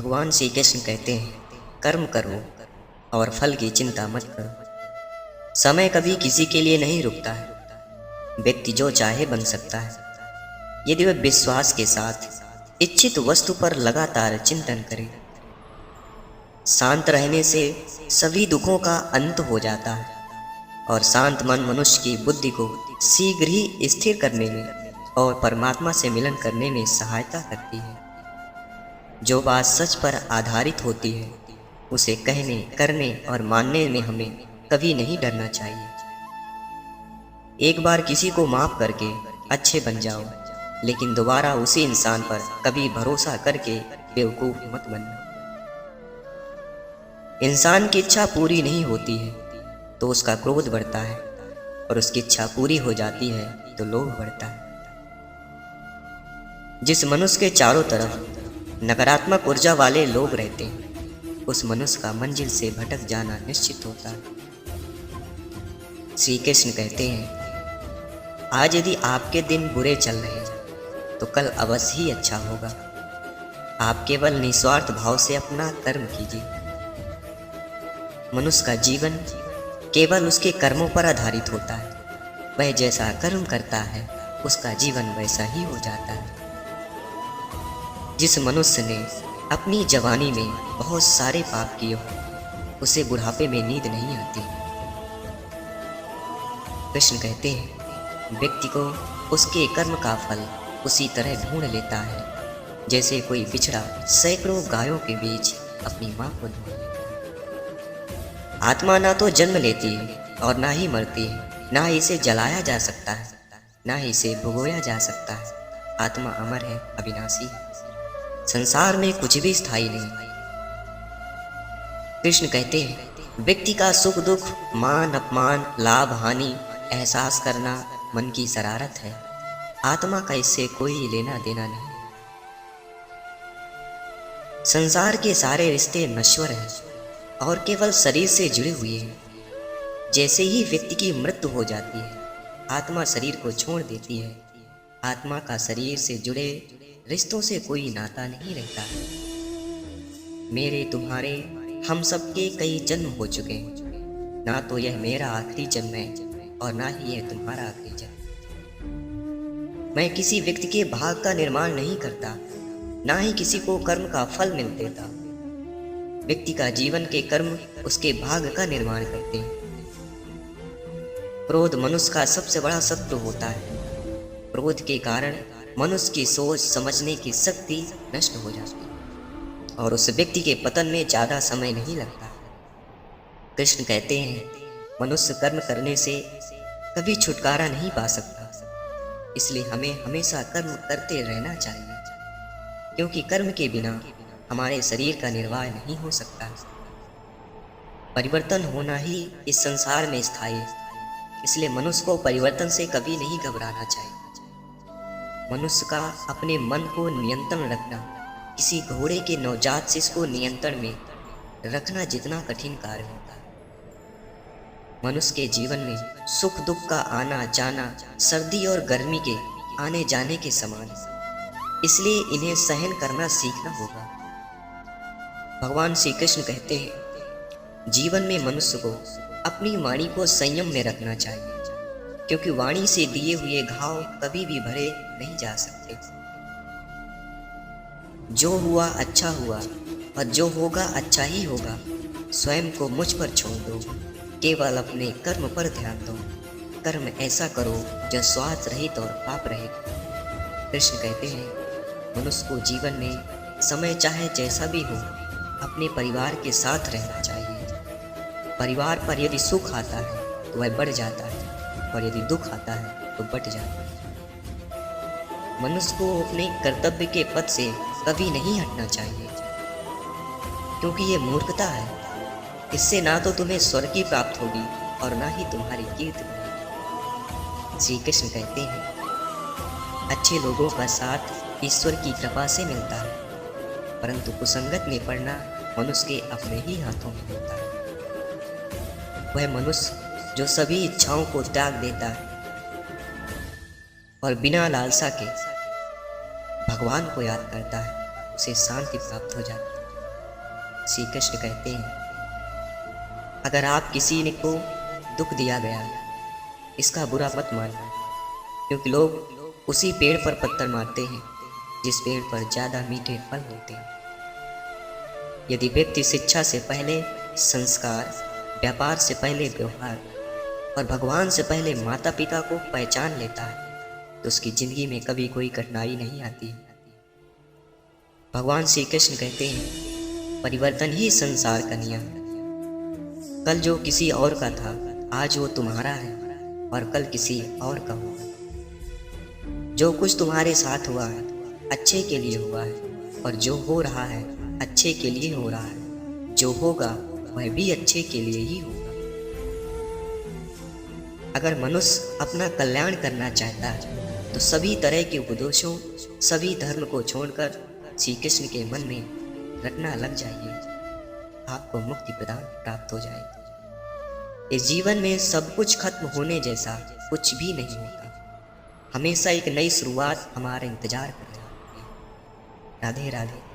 भगवान श्री कृष्ण कहते हैं, कर्म करो और फल की चिंता मत करो। समय कभी किसी के लिए नहीं रुकता है। व्यक्ति जो चाहे बन सकता है, यदि वह विश्वास के साथ इच्छित वस्तु पर लगातार चिंतन करे। शांत रहने से सभी दुखों का अंत हो जाता है और शांत मन मनुष्य की बुद्धि को शीघ्र ही स्थिर करने में और परमात्मा से मिलन करने में सहायता करती है। जो बात सच पर आधारित होती है, उसे कहने, करने और मानने में हमें कभी नहीं डरना चाहिए। एक बार किसी को माफ करके अच्छे बन जाओ, लेकिन दोबारा उसी इंसान पर कभी भरोसा करके बेवकूफ मत बनना। इंसान की इच्छा पूरी नहीं होती है तो उसका क्रोध बढ़ता है, और उसकी इच्छा पूरी हो जाती है तो लोभ बढ़ता है। जिस मनुष्य के चारों तरफ नकारात्मक ऊर्जा वाले लोग रहते हैं, उस मनुष्य का मंजिल से भटक जाना निश्चित होता है। श्री कृष्ण कहते हैं, आज यदि आपके दिन बुरे चल रहे हैं तो कल अवश्य ही अच्छा होगा। आप केवल निस्वार्थ भाव से अपना कर्म कीजिए। मनुष्य का जीवन केवल उसके कर्मों पर आधारित होता है। वह जैसा कर्म करता है, उसका जीवन वैसा ही हो जाता है। जिस मनुष्य ने अपनी जवानी में बहुत सारे पाप किए हो, उसे बुढ़ापे में नींद नहीं आती। कृष्ण कहते हैं, व्यक्ति को उसके कर्म का फल उसी तरह ढूंढ लेता है जैसे कोई बिछड़ा सैकड़ों गायों के बीच अपनी मां को ढूंढ लेता है। आत्मा ना तो जन्म लेती है और ना ही मरती है, ना ही इसे जलाया जा सकता है, ना ही इसे भुगोया जा सकता है। आत्मा अमर है, अविनाशी है। संसार में कुछ भी स्थायी नहीं। कृष्ण कहते हैं, व्यक्ति का सुख दुख, मान अपमान, लाभ हानि एहसास करना मन की शरारत है। आत्मा का इससे कोई लेना देना नहीं। संसार के सारे रिश्ते नश्वर हैं और केवल शरीर से जुड़े हुए हैं। जैसे ही व्यक्ति की मृत्यु हो जाती है, आत्मा शरीर को छोड़ देती है। आत्मा का शरीर से जुड़े रिश्तों से कोई नाता नहीं रहता है। मेरे तुम्हारे हम सबके कई जन्म हो चुके हैं। ना तो यह मेरा आखिरी जन्म है और ना ही यह तुम्हारा आखिरी जन्म। मैं किसी व्यक्ति के भाग का निर्माण नहीं करता, ना ही किसी को कर्म का फल मिल देता। व्यक्ति का जीवन के कर्म उसके भाग का निर्माण करते हैं। क्रोध मनुष्य का सबसे बड़ा शत्रु होता है। क्रोध के कारण मनुष्य की सोच समझने की शक्ति नष्ट हो जाती है और उस व्यक्ति के पतन में ज्यादा समय नहीं लगता। कृष्ण कहते हैं, मनुष्य कर्म करने से कभी छुटकारा नहीं पा सकता। इसलिए हमें हमेशा कर्म करते रहना चाहिए, क्योंकि कर्म के बिना हमारे शरीर का निर्वाह नहीं हो सकता। परिवर्तन होना ही इस संसार में स्थायी है। इसलिए मनुष्य को परिवर्तन से कभी नहीं घबराना चाहिए। मनुष्य का अपने मन को नियंत्रण रखना किसी घोड़े के नवजात शिशु को नियंत्रण में रखना जितना कठिन कार्य होता है। मनुष्य के जीवन में सुख दुख का आना जाना सर्दी और गर्मी के आने जाने के समान है। इसलिए इन्हें सहन करना सीखना होगा। भगवान श्री कृष्ण कहते हैं, जीवन में मनुष्य को अपनी वाणी को संयम में रखना चाहिए, क्योंकि वाणी से दिए हुए घाव कभी भी भरे नहीं जा सकते। जो हुआ अच्छा हुआ और जो होगा अच्छा ही होगा। स्वयं को मुझ पर छोड़ दो, केवल अपने कर्म पर ध्यान दो। कर्म ऐसा करो जो स्वार्थ रहित और पाप रहित। कृष्ण कहते हैं, मनुष्य को जीवन में समय चाहे जैसा भी हो, अपने परिवार के साथ रहना चाहिए। परिवार पर यदि सुख आता है तो वह बढ़ जाता है, और यदि दुख आता है तो बढ़ जाता है। मनुष्य को अपने कर्तव्य के पथ से कभी नहीं हटना चाहिए, क्योंकि ये मूर्खता है। इससे ना तो तुम्हें स्वर्ग की प्राप्त होगी और ना ही तुम्हारी कीर्ति बढ़ेगी। श्री कृष्ण कहते हैं, अच्छे लोगों का साथ ईश्वर की कृपा से मिलता है, परंतु कुसंगत में पड़ना मनुष्य के अपने ही हाथों में होता है। वह मनुष्य जो सभी इच्छाओं को त्याग देता है और बिना लालसा के भगवान को याद करता है, उसे शांति प्राप्त हो जाती है। श्री कृष्ण कहते हैं, अगर आप किसी ने को दुख दिया गया, इसका बुरा मत मानना, क्योंकि लोग उसी पेड़ पर पत्थर मारते हैं जिस पेड़ पर ज़्यादा मीठे फल होते हैं। यदि व्यक्ति शिक्षा से पहले संस्कार, व्यापार से पहले व्यवहार और भगवान से पहले माता पिता को पहचान लेता है, तो उसकी जिंदगी में कभी कोई कठिनाई नहीं आती। भगवान श्री कृष्ण कहते हैं, परिवर्तन ही संसार का नियम है। कल जो किसी और का था, आज वो तुम्हारा है और कल किसी और का होगा। जो कुछ तुम्हारे साथ हुआ है अच्छे के लिए हुआ है, और जो हो रहा है अच्छे के लिए हो रहा है। जो होगा वह भी अच्छे के लिए ही होगा। अगर मनुष्य अपना कल्याण करना चाहता है तो सभी तरह के उपदेशों, सभी धर्म को छोड़कर श्री कृष्ण के मन में रटना लग जाइए, आपको मुक्ति प्रदान प्राप्त हो जाएगी। इस जीवन में सब कुछ खत्म होने जैसा कुछ भी नहीं होता। हमेशा एक नई शुरुआत हमारा इंतजार कर रही है। राधे राधे।